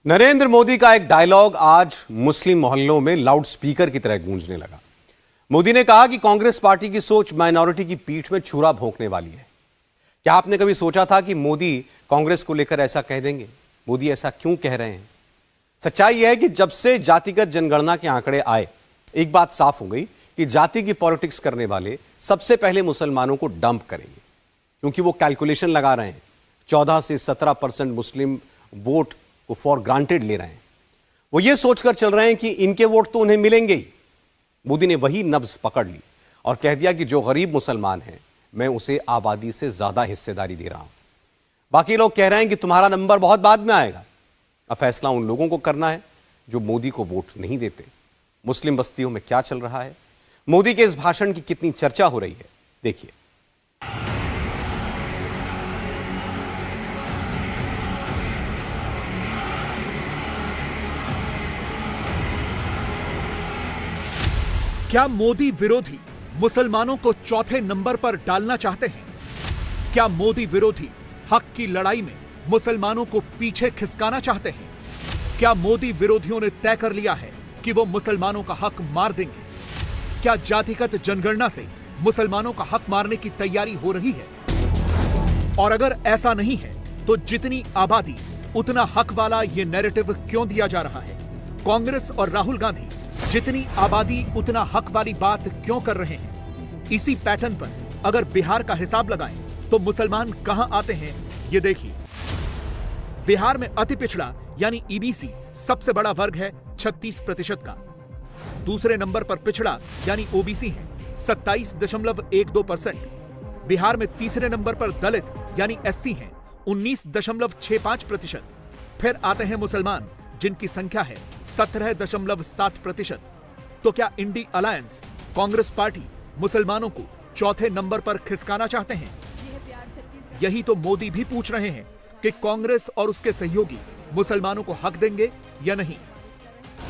नरेंद्र मोदी का एक डायलॉग आज मुस्लिम मोहल्लों में लाउड स्पीकर की तरह गूंजने लगा। मोदी ने कहा कि कांग्रेस पार्टी की सोच माइनॉरिटी की पीठ में छुरा भोंकने वाली है। क्या आपने कभी सोचा था कि मोदी कांग्रेस को लेकर ऐसा कह देंगे? मोदी ऐसा क्यों कह रहे हैं? सच्चाई यह है कि जब से जातिगत जनगणना के आंकड़े आए, एक बात साफ हो गई कि जाति की पॉलिटिक्स करने वाले सबसे पहले मुसलमानों को डंप करेंगे, क्योंकि वो कैलकुलेशन लगा रहे हैं। 14 से 17% मुस्लिम वोट को फॉर ग्रांटेड ले रहे हैं। वो ये सोचकर चल रहे हैं कि इनके वोट तो उन्हें मिलेंगे ही। मोदी ने वही नब्ज पकड़ ली और कह दिया कि जो गरीब मुसलमान है, मैं उसे आबादी से ज्यादा हिस्सेदारी दे रहा हूं। बाकी लोग कह रहे हैं कि तुम्हारा नंबर बहुत बाद में आएगा। अब फैसला उन लोगों को करना है जो मोदी को वोट नहीं देते। मुस्लिम बस्तियों में क्या चल रहा है, मोदी के इस भाषण की कितनी चर्चा हो रही है, देखिए। क्या मोदी विरोधी मुसलमानों को चौथे नंबर पर डालना चाहते हैं? क्या मोदी विरोधी हक की लड़ाई में मुसलमानों को पीछे खिसकाना चाहते हैं? क्या मोदी विरोधियों ने तय कर लिया है कि वो मुसलमानों का हक मार देंगे? क्या जातिगत जनगणना से मुसलमानों का हक मारने की तैयारी हो रही है? और अगर ऐसा नहीं है तो जितनी आबादी उतना हक वाला ये नैरेटिव क्यों दिया जा रहा है? कांग्रेस और राहुल गांधी जितनी आबादी उतना हक वाली बात क्यों कर रहे हैं? इसी पैटर्न पर अगर बिहार का हिसाब लगाएं तो मुसलमान कहां आते हैं, ये देखिए। बिहार में अति पिछड़ा यानी ईबीसी सबसे बड़ा वर्ग है 36% का। दूसरे नंबर पर पिछड़ा यानी ओबीसी है 27.12%। बिहार में तीसरे नंबर पर दलित यानी एससी है 19.65%। फिर आते हैं मुसलमान, जिनकी संख्या है 17.7%। तो क्या इंडी अलायंस कांग्रेस पार्टी मुसलमानों को चौथे नंबर पर खिसकाना चाहते हैं? यही तो मोदी भी पूछ रहे हैं कि कांग्रेस और उसके सहयोगी मुसलमानों को हक देंगे या नहीं।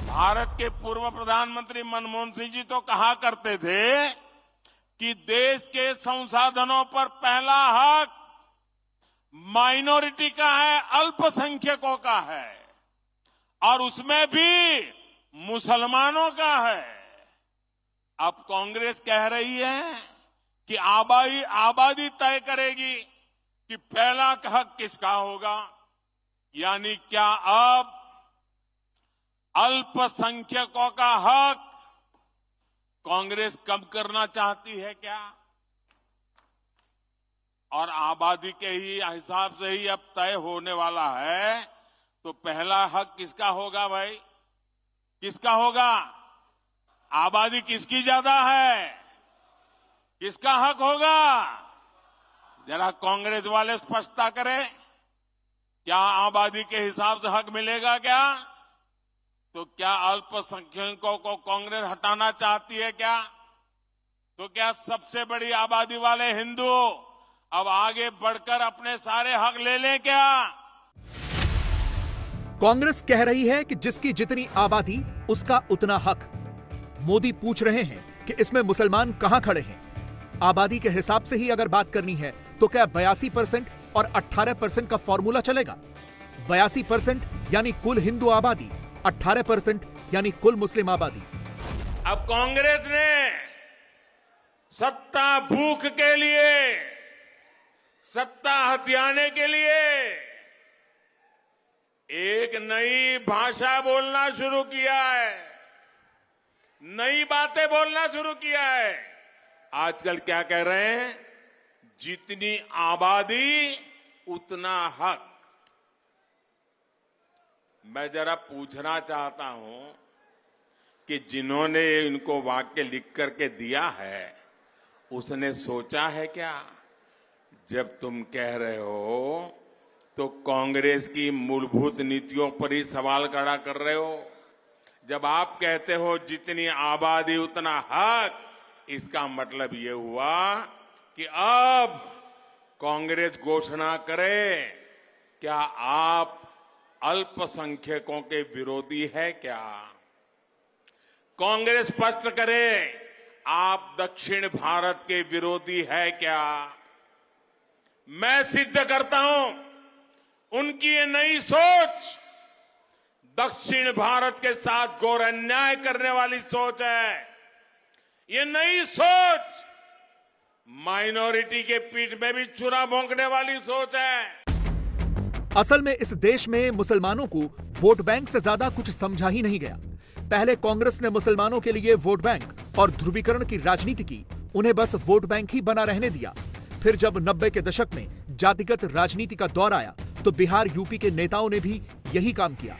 भारत के पूर्व प्रधानमंत्री मनमोहन सिंह जी तो कहा करते थे कि देश के संसाधनों पर पहला हक माइनॉरिटी का है, अल्पसंख्यकों का है, और उसमें भी मुसलमानों का है। अब कांग्रेस कह रही है कि आबादी तय करेगी कि पहला हक किसका होगा। यानी क्या अब अल्पसंख्यकों का हक कांग्रेस कम करना चाहती है क्या? और आबादी के ही हिसाब से ही अब तय होने वाला है, तो पहला हक किसका होगा भाई? किसका होगा? आबादी किसकी ज्यादा है? किसका हक होगा? जरा कांग्रेस वाले स्पष्टता करें। क्या आबादी के हिसाब से हक मिलेगा क्या? तो क्या अल्पसंख्यकों को कांग्रेस हटाना चाहती है क्या? तो क्या सबसे बड़ी आबादी वाले हिंदू अब आगे बढ़कर अपने सारे हक ले लें क्या? कांग्रेस कह रही है कि जिसकी जितनी आबादी उसका उतना हक। मोदी पूछ रहे हैं कि इसमें मुसलमान कहां खड़े हैं? आबादी के हिसाब से ही अगर बात करनी है तो क्या 82% और 18% का फॉर्मूला चलेगा? 82% यानी कुल हिंदू आबादी, 18% यानी कुल मुस्लिम आबादी। अब कांग्रेस ने सत्ता भूख के लिए, सत्ता हथियाने के लिए एक नई भाषा बोलना शुरू किया है, नई बातें बोलना शुरू किया है। आजकल क्या कह रहे हैं? जितनी आबादी उतना हक। मैं जरा पूछना चाहता हूं कि जिन्होंने इनको वाक्य लिख करके दिया है, उसने सोचा है क्या? जब तुम कह रहे हो तो कांग्रेस की मूलभूत नीतियों पर ही सवाल खड़ा कर रहे हो। जब आप कहते हो जितनी आबादी उतना हक, इसका मतलब ये हुआ कि अब कांग्रेस घोषणा करे, क्या आप अल्पसंख्यकों के विरोधी है क्या? कांग्रेस स्पष्ट करे, आप दक्षिण भारत के विरोधी है क्या? मैं सिद्ध करता हूं उनकी ये नई सोच दक्षिण भारत के साथ घोर अन्याय करने वाली सोच है। ये नई सोच माइनॉरिटी के पीठ में भी छुरा भोंकने वाली सोच है। असल में इस देश में मुसलमानों को वोट बैंक से ज्यादा कुछ समझा ही नहीं गया। पहले कांग्रेस ने मुसलमानों के लिए वोट बैंक और ध्रुवीकरण की राजनीति की, उन्हें बस वोट बैंक ही बना रहने दिया। फिर जब 90 के दशक में जातिगत राजनीति का दौर आया तो बिहार यूपी के नेताओं ने भी यही काम किया।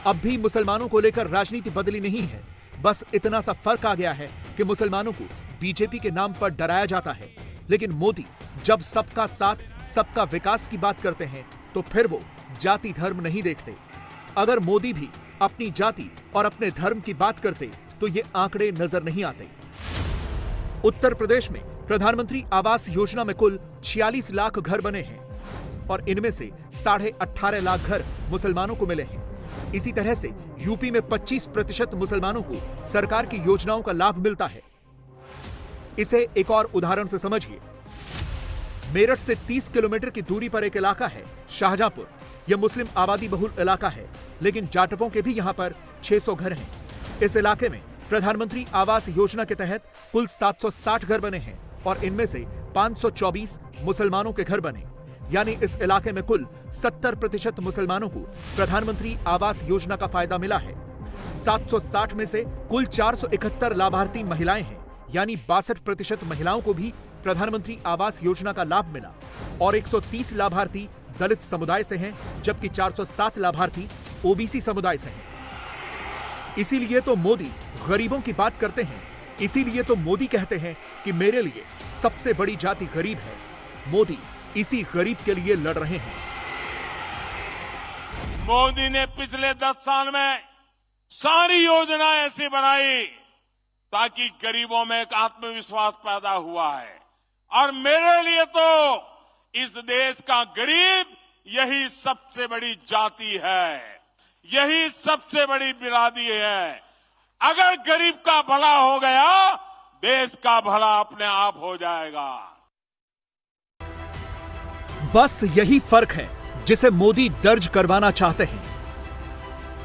अब भी मुसलमानों को लेकर राजनीति बदली नहीं है, बस इतना सा फर्क आ गया है कि मुसलमानों को बीजेपी के नाम पर डराया जाता है, लेकिन मोदी जब सबका साथ सबका विकास की बात करते हैं तो फिर वो जाति धर्म नहीं देखते। अगर मोदी भी अपनी जाति और अपने धर्म की बात करते तो ये आंकड़े नजर नहीं आते। उत्तर प्रदेश में प्रधानमंत्री आवास योजना में कुल 46 लाख घर बने हैं और इनमें से 18.5 लाख घर मुसलमानों को मिले हैं। इसी तरह से यूपी में 25% मुसलमानों को सरकार की योजनाओं का लाभ मिलता है। इसे एक और उदाहरण से समझिए। मेरठ से 30 किलोमीटर की दूरी पर एक इलाका है शाहजहांपुर। यह मुस्लिम आबादी बहुल इलाका है, लेकिन जाटवों के भी यहां पर 600 घर हैं। इस इलाके में प्रधानमंत्री आवास योजना के तहत कुल 760 घर बने हैं और इनमें से 524 मुसलमानों के घर बने। यानी इस इलाके में कुल 70% मुसलमानों को प्रधानमंत्री आवास योजना का फायदा मिला है। 760 में से कुल 471 लाभार्थी महिलाएं हैं, यानी 62% महिलाओं को भी प्रधानमंत्री आवास योजना का लाभ मिला और 130 लाभार्थी दलित समुदाय से हैं, जबकि 407 लाभार्थी ओबीसी समुदाय से हैं। इसीलिए तो मोदी गरीबों की बात करते हैं। इसीलिए तो मोदी कहते हैं कि मेरे लिए सबसे बड़ी जाति गरीब है। मोदी इसी गरीब के लिए लड़ रहे हैं। मोदी ने पिछले 10 साल में सारी योजना ऐसी बनाई ताकि गरीबों में एक आत्मविश्वास पैदा हुआ है। और मेरे लिए तो इस देश का गरीब यही सबसे बड़ी जाति है, यही सबसे बड़ी बिरादरी है। अगर गरीब का भला हो गया, देश का भला अपने आप हो जाएगा। बस यही फर्क है जिसे मोदी दर्ज करवाना चाहते हैं।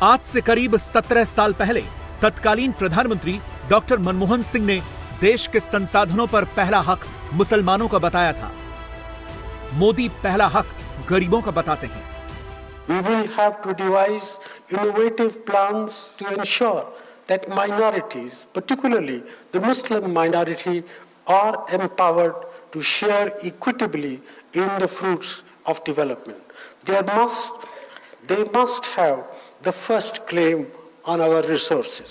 आज से करीब 17 साल पहले तत्कालीन प्रधानमंत्री डॉक्टर मनमोहन सिंह ने देश के संसाधनों पर पहला हक मुसलमानों का बताया था। मोदी पहला हक गरीबों का बताते हैं। We will have to devise innovative plans to ensure that minorities, particularly the Muslim minority, are empowered to share equitably in the fruits of development. They must have the first claim on our resources.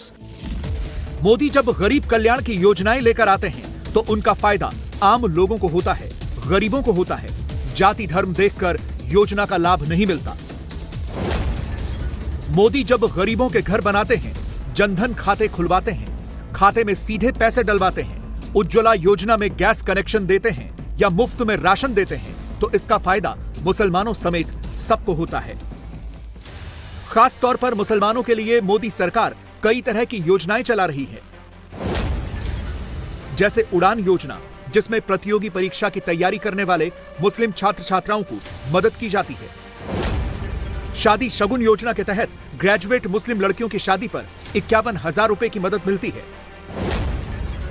Modi जब गरीब कल्याण की योजनाएं लेकर आते हैं तो उनका फायदा आम लोगों को होता है, गरीबों को होता है। जाति धर्म देखकर योजना का लाभ नहीं मिलता। मोदी जब गरीबों के घर बनाते हैं, जनधन खाते खुलवाते हैं, खाते में सीधे पैसे डलवाते हैं, उज्ज्वला योजना में गैस कनेक्शन देते हैं या मुफ्त में राशन देते हैं, तो इसका फायदा मुसलमानों समेत सबको होता है। खास तौर पर मुसलमानों के लिए मोदी सरकार कई तरह की योजनाएं चला रही है, जैसे उड़ान योजना, जिसमें प्रतियोगी परीक्षा की तैयारी करने वाले मुस्लिम छात्र छात्राओं को मदद की जाती है। शादी शगुन योजना के तहत ग्रेजुएट मुस्लिम लड़कियों की शादी पर 51,000 रुपए की मदद मिलती है।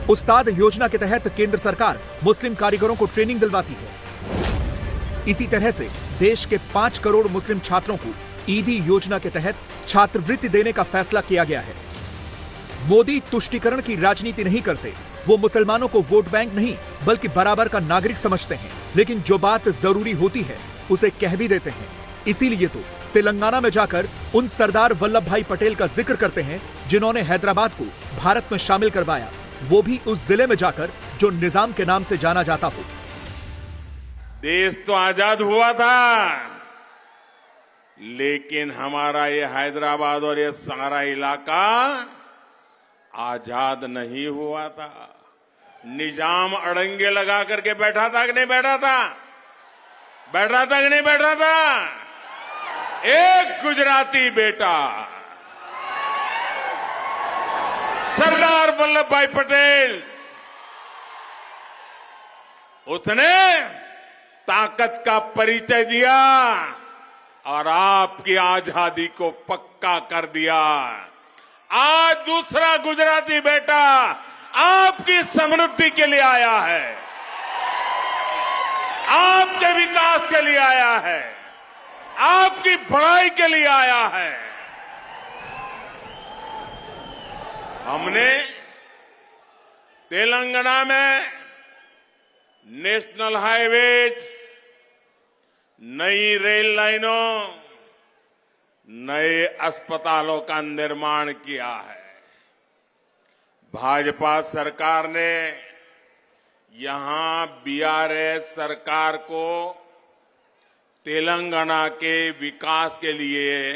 उस्ताद योजना के तहत केंद्र सरकार मुस्लिम कारीगरों को ट्रेनिंग दिलवाती है। इसी तरह से देश के 5 करोड़ मुस्लिम छात्रों को ईदी योजना के तहत छात्रवृत्ति देने का फैसला किया गया है। मोदी तुष्टीकरण की राजनीति नहीं करते। वो मुसलमानों को वोट बैंक नहीं बल्कि बराबर का नागरिक समझते हैं, लेकिन जो बात जरूरी होती है उसे कह भी देते हैं। इसीलिए तो तेलंगाना में जाकर उन सरदार वल्लभ भाई पटेल का जिक्र करते हैं जिन्होंने हैदराबाद को भारत में शामिल करवाया, वो भी उस जिले में जाकर जो निजाम के नाम से जाना जाता हो। देश तो आजाद हुआ था, लेकिन हमारा ये हैदराबाद और ये सारा इलाका आजाद नहीं हुआ था। निजाम अड़ंगे लगा करके बैठा था कि नहीं बैठा था? बैठा था कि नहीं बैठा था? एक गुजराती बेटा सरदार वल्लभ भाई पटेल, उसने ताकत का परिचय दिया, और आपकी आजादी को पक्का कर दिया। आज दूसरा गुजराती बेटा आपकी समृद्धि के लिए आया है, आपके विकास के लिए आया है, आपकी भलाई के लिए आया है। हमने तेलंगाना में नेशनल हाईवेज, नई रेल लाइनों, नए अस्पतालों का निर्माण किया है। भाजपा सरकार ने यहां बीआरएस सरकार को तेलंगाना के विकास के लिए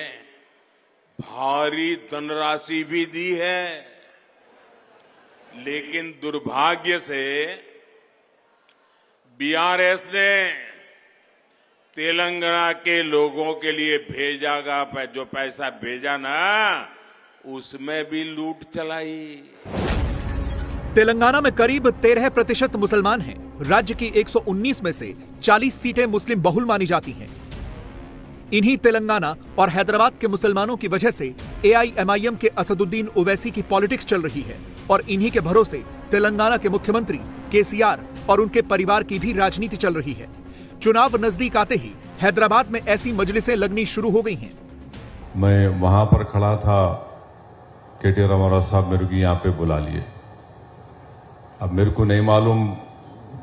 भारी धनराशि भी दी है, लेकिन दुर्भाग्य से बीआरएस ने तेलंगाना के लोगों के लिए जो पैसा भेजा ना, उसमें भी लूट चलाई। तेलंगाना में करीब 13% मुसलमान हैं। राज्य की 119 में से 40 सीटें मुस्लिम बहुल मानी जाती हैं। इन्हीं तेलंगाना और हैदराबाद के मुसलमानों की वजह से एआईएमआईएम के असदुद्दीन ओवैसी की पॉलिटिक्स चल रही है और इन्हीं के भरोसे तेलंगाना के मुख्यमंत्री केसीआर और उनके परिवार की भी राजनीति चल रही है। चुनाव नजदीक आते ही हैदराबाद में ऐसी मजलिसें लगनी शुरू हो गई हैं। मैं वहां पर खड़ा था, केटी रामाराव साहब मेरे को यहाँ पे बुला लिए। अब मेरे को नहीं मालूम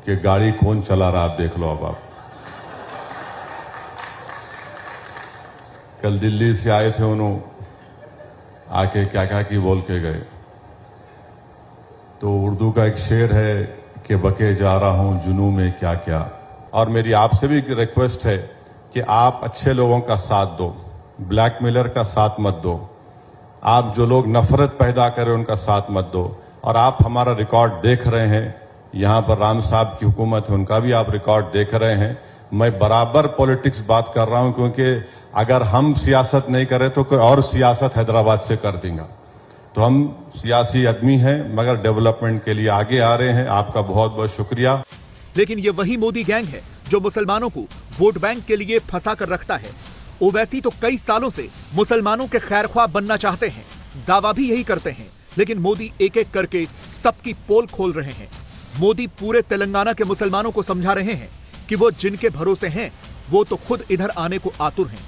कि गाड़ी कौन चला रहा, आप देख लो। अब आप कल दिल्ली से आए थे, उन्होंने आके क्या क्या की बोल के गए। तो उर्दू का एक शेर है कि बके जा रहा हूं जुनू में क्या क्या। और मेरी आपसे भी रिक्वेस्ट है कि आप अच्छे लोगों का साथ दो, ब्लैकमेलर का साथ मत दो। आप जो लोग नफरत पैदा करें उनका साथ मत दो। और आप हमारा रिकॉर्ड देख रहे हैं, यहां पर राम साहब की हुकूमत है, उनका भी आप रिकॉर्ड देख रहे हैं। मैं बराबर पॉलिटिक्स बात कर रहा हूं, क्योंकि अगर हम सियासत नहीं करें तो कोई और सियासत हैदराबाद से कर देगा। तो हम सियासी आदमी हैं, मगर डेवलपमेंट के लिए आगे आ रहे हैं। आपका बहुत बहुत शुक्रिया। लेकिन ये वही मोदी गैंग है जो मुसलमानों को वोट बैंक के लिए फंसा कर रखता है। ओवैसी तो कई सालों से मुसलमानों के खैरख्वाह बनना चाहते हैं, दावा भी यही करते हैं, लेकिन मोदी एक एक करके सबकी पोल खोल रहे हैं। मोदी पूरे तेलंगाना के मुसलमानों को समझा रहे हैं कि वो जिनके भरोसे हैं वो तो खुद इधर आने को आतुर हैं।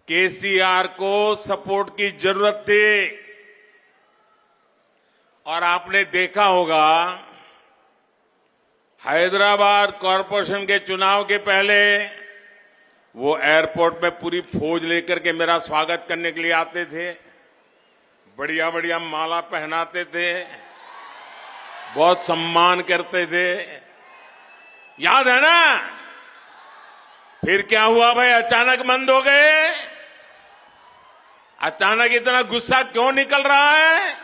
केसीआर को सपोर्ट की जरूरत थी और आपने देखा होगा हैदराबाद कॉरपोरेशन के चुनाव के पहले वो एयरपोर्ट में पूरी फौज लेकर के मेरा स्वागत करने के लिए आते थे, बढ़िया बढ़िया माला पहनाते थे, बहुत सम्मान करते थे, याद है ना? फिर क्या हुआ भाई, अचानक बंद हो गए। अचानक इतना गुस्सा क्यों निकल रहा है?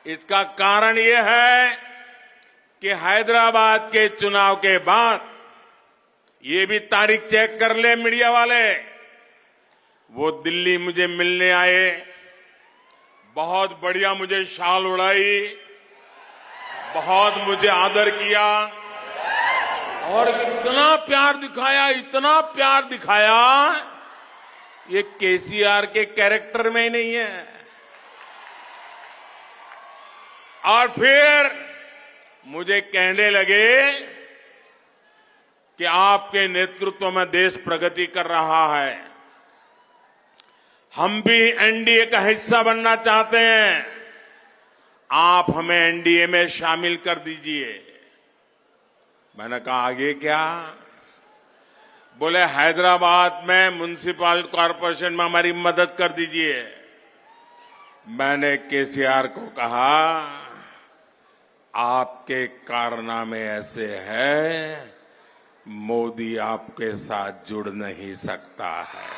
इसका कारण यह है कि हैदराबाद के चुनाव के बाद, ये भी तारीख चेक कर ले मीडिया वाले, वो दिल्ली मुझे मिलने आए, बहुत बढ़िया मुझे शाल उड़ाई, बहुत मुझे आदर किया और इतना प्यार दिखाया, ये केसीआर के कैरेक्टर में ही नहीं है। और फिर मुझे कहने लगे कि आपके नेतृत्व में देश प्रगति कर रहा है, हम भी एनडीए का हिस्सा बनना चाहते हैं, आप हमें एनडीए में शामिल कर दीजिए। मैंने कहा आगे क्या? बोले हैदराबाद में म्युनिसिपल कॉरपोरेशन में हमारी मदद कर दीजिए। मैंने केसीआर को कहा आपके कारनामे ऐसे हैं, मोदी आपके साथ जुड़ नहीं सकता है।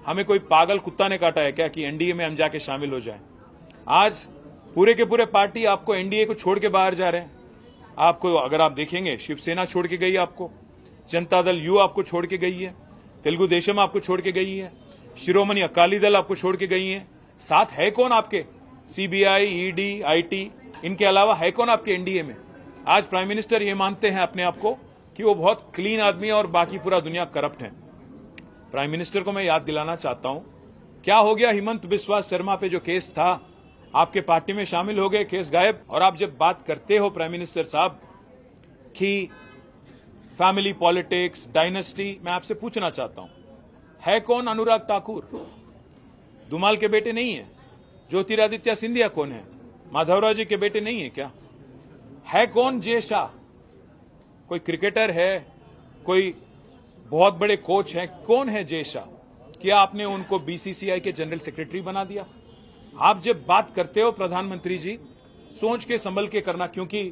हमें कोई पागल कुत्ता ने काटा है क्या कि एनडीए में हम जाके शामिल हो जाएं? आज पूरे के पूरे पार्टी आपको एनडीए को छोड़ के बाहर जा रहे हैं। आपको अगर आप देखेंगे, शिवसेना छोड़ के गई आपको, जनता दल यू आपको छोड़ के गई है, तेलुगु देशम आपको छोड़ के गई है, शिरोमणि अकाली दल आपको छोड़ के गई है। साथ है कौन आपके? सीबीआई, ईडी, आईटी, इनके अलावा है कौन आपके एनडीए में? आज प्राइम मिनिस्टर ये मानते हैं अपने आप को कि वो बहुत क्लीन आदमी है और बाकी पूरा दुनिया करप्ट है। प्राइम मिनिस्टर को मैं याद दिलाना चाहता हूं, क्या हो गया हिमंत बिस्वा शर्मा पे जो केस था, आपके पार्टी में शामिल हो गए, केस गायब। और आप जब बात करते हो प्राइम मिनिस्टर साहब कि फैमिली पॉलिटिक्स, डायनेस्टी, मैं आपसे पूछना चाहता हूं, है कौन अनुराग ठाकुर? धुमाल के बेटे नहीं है। ज्योतिरादित्य सिंधिया कौन है? माधवराव जी के बेटे नहीं है क्या? है कौन जय शाह? कोई क्रिकेटर है? कोई बहुत बड़े कोच हैं? कौन है जय शाह? क्या आपने उनको बीसीसीआई के जनरल सेक्रेटरी बना दिया? आप जब बात करते हो प्रधानमंत्री जी, सोच के संभल के करना, क्योंकि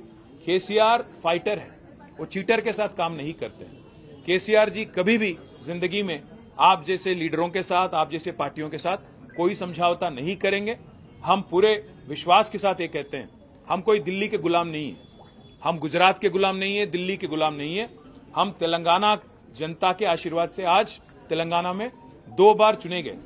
केसीआर फाइटर है, वो चीटर के साथ काम नहीं करते। केसीआर जी कभी भी जिंदगी में आप जैसे लीडरों के साथ, आप जैसे पार्टियों के साथ कोई समझौता नहीं करेंगे। हम पूरे विश्वास के साथ ये कहते हैं, हम कोई दिल्ली के गुलाम नहीं है, हम गुजरात के गुलाम नहीं है, दिल्ली के गुलाम नहीं है। हम तेलंगाना जनता के आशीर्वाद से आज तेलंगाना में 2 बार चुने गए।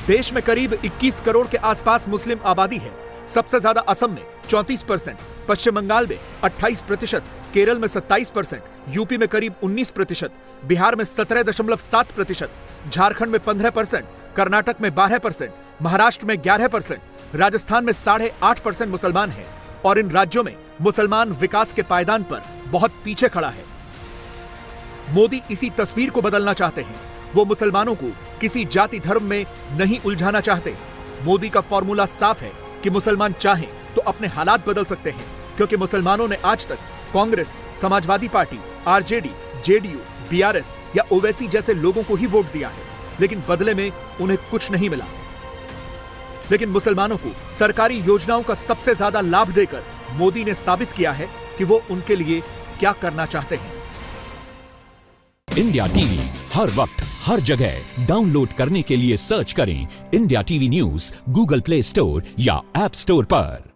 देश में करीब 21 करोड़ के आसपास मुस्लिम आबादी है। सबसे ज्यादा असम में 34%, पश्चिम बंगाल में 28%, केरल में 27%, यूपी में करीब 19%, बिहार में 17.7%, झारखंड में 15%, कर्नाटक में 12%, महाराष्ट्र में 11%, राजस्थान में 8.5% मुसलमान हैं और इन राज्यों में मुसलमान विकास के पायदान पर बहुत पीछे खड़ा है। मोदी इसी तस्वीर को बदलना चाहते हैं। वो मुसलमानों को किसी जाति धर्म में नहीं उलझाना चाहते। मोदी का फॉर्मूला साफ है कि मुसलमान चाहें तो अपने हालात बदल सकते हैं, क्योंकि मुसलमानों ने आज तक Congress, Samajwadi party, RJD, JDU, BRS या ओवैसी जैसे लोगों को ही वोट दिया है, लेकिन बदले में उन्हें कुछ नहीं मिला। लेकिन मुसलमानों को सरकारी योजनाओं का सबसे ज्यादा लाभ देकर मोदी ने साबित किया है कि वो उनके लिए क्या करना चाहते हैं। इंडिया टीवी हर वक्त हर जगह डाउनलोड करने के लिए सर्च करें India TV news Google play store या ऐप स्टोर पर।